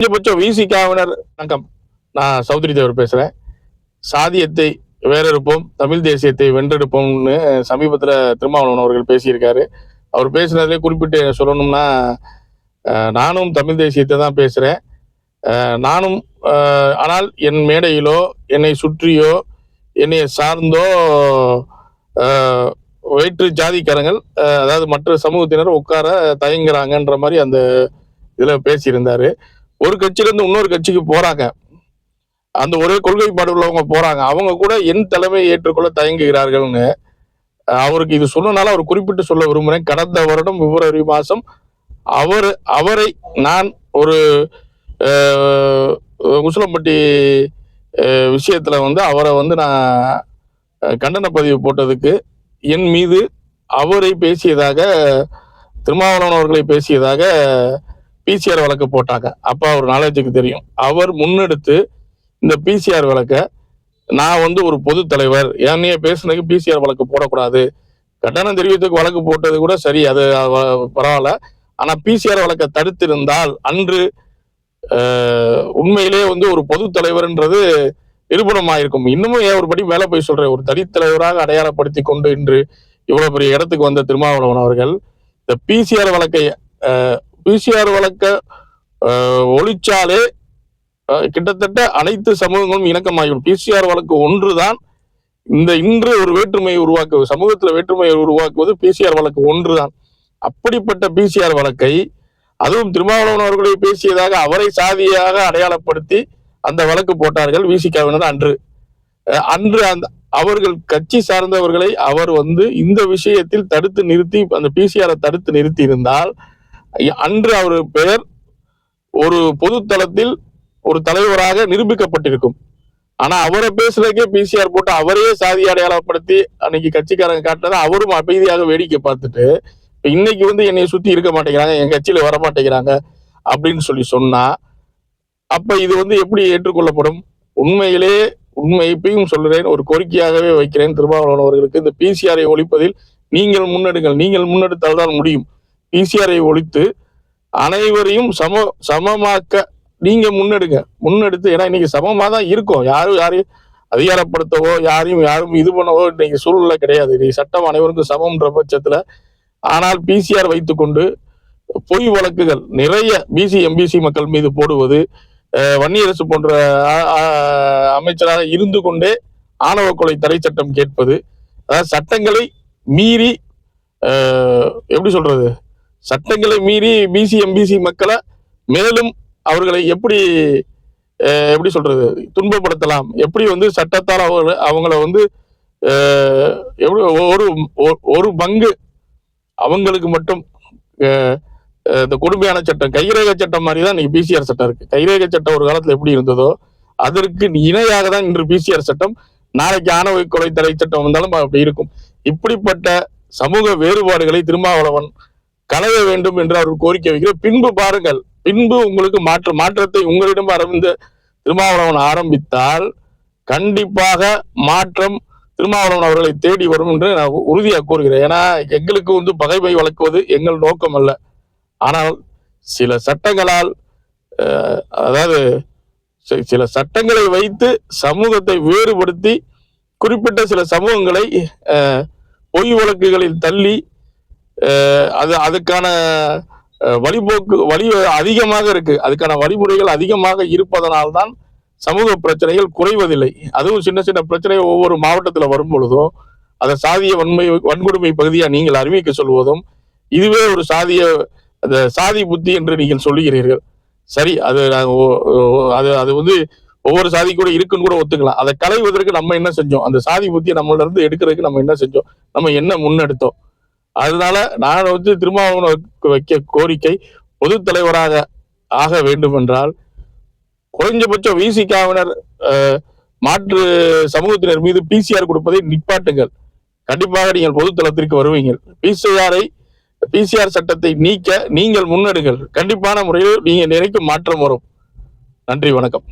குறைஞ்சபட்சம் விசிகாவினர் வணக்கம். நான் சௌத்ரி தேவர் பேசுறேன். சாதியத்தை வேறெடுப்போம், தமிழ் தேசியத்தை வென்றெடுப்போம்னு சமீபத்தில் திருமாவளவன் அவர்கள் பேசியிருக்காரு. அவர் பேசுனதே குறிப்பிட்டு சொல்லணும்னா, நானும் தமிழ் தேசியத்தை தான் பேசுறேன். நானும் ஆனால் என் மேடையிலோ என்னை சுற்றியோ என்னை சார்ந்தோ வேற்று ஜாதிக்காரங்கள், அதாவது மற்ற சமூகத்தினர் உட்கார தயங்குறாங்கன்ற மாதிரி அந்த இதில் பேசியிருந்தாரு. ஒரு கட்சியிலேருந்து இன்னொரு கட்சிக்கு போறாங்க, அந்த ஒரே கொள்கைப்பாடு உள்ளவங்க போறாங்க, அவங்க கூட என் தலைமையை ஏற்றுக்கொள்ள தயங்குகிறார்கள்னு அவருக்கு இது சொன்னனால அவர் குறிப்பிட்டு சொல்ல விரும்புகிறேன். கடந்த வருடம் பிப்ரவரி மாதம் அவரை நான் ஒரு உசிலம்பட்டி விஷயத்துல அவரை நான் கண்டன பதிவு போட்டதுக்கு என் மீது அவரை பேசியதாக, திருமாவளவன் அவர்களை பேசியதாக பிசிஆர் வழக்கு போட்டாங்க. அப்ப அவர் நாலேஜுக்கு தெரியும். அவர் முன்னெடுத்து இந்த பிசிஆர் வழக்க, நான் ஒரு பொது தலைவர், என்னைய பேசுனதுக்கு பிசிஆர் வழக்கு போடக்கூடாது, கண்டனம் தெரிவித்துக்கு வழக்கு போட்டது கூட சரி, அது பரவாயில்ல, ஆனா பிசிஆர் வழக்க தடுத்திருந்தால் அன்று உண்மையிலே ஒரு பொது தலைவர்ன்றது நிரூபணமாயிருக்கும். இன்னமும் ஏன் ஒரு படி மேல போய் சொல்றேன், ஒரு தனித்தலைவராக அடையாளப்படுத்தி கொண்டு இன்று இவ்வளவு பெரிய இடத்துக்கு வந்த திருமாவளவன் அவர்கள் இந்த பிசிஆர் வழக்க ஒழிச்சாலே கிட்டத்தட்ட அனைத்து சமூகங்களும் இணக்கமாகிவிடும். பிசிஆர் வழக்கு ஒன்றுதான் இன்று ஒரு வேற்றுமையை உருவாக்குவது, சமூகத்தில் வேற்றுமையை உருவாக்குவது பிசிஆர் வழக்கு ஒன்றுதான். அப்படிப்பட்ட பிசிஆர் வழக்கை, அதுவும் திருமாவளவன் அவர்களை பேசியதாக அவரை சாதியாக அடையாளப்படுத்தி அந்த வழக்கு போட்டார்கள் விசிகாவினர். அன்று அந்த அவர்கள் கட்சி சார்ந்தவர்களை அவர் இந்த விஷயத்தில் தடுத்து நிறுத்தி, அந்த பிசிஆரை தடுத்து நிறுத்தி இருந்தால் அன்று அவர் பெயர் ஒரு பொது தளத்தில் ஒரு தலைவராக நிரூபிக்கப்பட்டிருக்கும். ஆனா அவரை பேசுறதுக்கே பிசிஆர் போட்டு அவரையே சாதி அடையாளப்படுத்தி அன்னைக்கு கட்சிக்காரங்க காட்டினதை அவரும் அமைதியாக வேடிக்கை பார்த்துட்டு, இன்னைக்கு என்னை சுத்தி இருக்க மாட்டேங்கிறாங்க, என் கட்சியில வர மாட்டேங்கிறாங்க அப்படின்னு சொன்னா, அப்ப இது எப்படி ஏற்றுக்கொள்ளப்படும்? உண்மை இப்பயும் சொல்றேன், ஒரு கோரிக்கையாகவே வைக்கிறேன் திருமாவளவன் அவர்களுக்கு, இந்த பிசிஆரை ஒழிப்பதில் நீங்கள் முன்னெடுங்கள். நீங்கள் முன்னெடுத்தால்தான் முடியும். பிசிஆரை ஒழித்து அனைவரையும் சமமாக்க நீங்க முன்னெடுத்து, ஏன்னா இன்னைக்கு சமமா தான் இருக்கும். யாரையும் அதிகாரப்படுத்தவோ யாரும் இது பண்ணவோ இன்னைக்கு சூழ்நிலை கிடையாது. இன்னைக்கு சட்டம் அனைவருக்கும் சமம்ன்ற பட்சத்துல, ஆனால் பிசிஆர் வைத்துக்கொண்டு பொய் வழக்குகள் நிறைய பிசி எம்பிசி மக்கள் மீது போடுவது, வன்னியரசு போன்ற அமைச்சராக இருந்து கொண்டே ஆணவ கொலை தடை சட்டம் கேட்பது, அதாவது சட்டங்களை மீறி சட்டங்களை மீறி பிசி எம்பிசி மக்களை மேலும் அவர்களை எப்படி துன்பப்படுத்தலாம், எப்படி சட்டத்தால் அவங்கள எப்படி ஒரு பங்கு அவங்களுக்கு மட்டும், இந்த கொடுமையான சட்டம், கைரேகை சட்டம் மாதிரி தான் இன்னைக்கு பிசிஆர் சட்டம் இருக்கு. கைரேகை சட்டம் ஒரு காலத்துல எப்படி இருந்ததோ அதற்கு இணையாக தான் இன்று பிசிஆர் சட்டம், நாளைக்கு ஆணவ கொலை தடை சட்டம் வந்தாலும் அப்படி இருக்கும். இப்படிப்பட்ட சமூக வேறுபாடுகளை திருமாவளவன் களைய வேண்டும் என்று அவர் கோரிக்கை வைக்கிறார். பின்பு பாருங்கள், பின்பு உங்களுக்கு மாற்றத்தை உங்களிடம் திருமாவளவன் ஆரம்பித்தால் கண்டிப்பாக மாற்றம் திருமாவளவன் அவர்களை தேடி வரும் என்று நான் உறுதியாக கூறுகிறேன். ஏன்னா எங்களுக்கு பகைமை வளர்க்குவது எங்கள் நோக்கம் அல்ல. ஆனால் சில சட்டங்களால், அதாவது சில சட்டங்களை வைத்து சமூகத்தை வேறுபடுத்தி குறிப்பிட்ட சில சமூகங்களை பொய் வழக்குகளில் தள்ளி அதுக்கான வழி அதிகமாக இருக்கு, அதுக்கான வழிமுறைகள் அதிகமாக இருப்பதனால்தான் சமூக பிரச்சனைகள் குறைவதில்லை. அதுவும் சின்ன சின்ன பிரச்சனை ஒவ்வொரு மாவட்டத்துல வரும் பொழுதும் அதை சாதிய வன்கொடுமை பகுதியா நீங்கள் அறிவிக்க சொல்வதும், இதுவே ஒரு சாதி புத்தி என்று நீங்கள் சொல்லுகிறீர்கள். சரி, அது ஒவ்வொரு சாதி கூட இருக்குன்னு கூட ஒத்துக்கலாம். அதை களைவதற்கு நம்ம என்ன செஞ்சோம்? அந்த சாதி புத்தியை நம்மள இருந்து எடுக்கிறதுக்கு நம்ம என்ன செஞ்சோம்? நம்ம என்ன முன்னெடுத்தோம்? அதனால நான் திருமாவளவனுக்கு வைக்க கோரிக்கை, பொது தலைவராக ஆக வேண்டும் என்றால் குறைஞ்சபட்சம் விசிகாவினர் மாற்று சமூகத்தினர் மீது பிசிஆர் கொடுப்பதை நிப்பாட்டுங்கள். கண்டிப்பாக நீங்கள் பொது தளத்திற்கு வருவீங்க. பிசிஆர் சட்டத்தை நீக்க நீங்கள் முன்னெடுங்கள். கண்டிப்பான முறையில் நீங்க நினைக்கும் மாற்றம் வரும். நன்றி, வணக்கம்.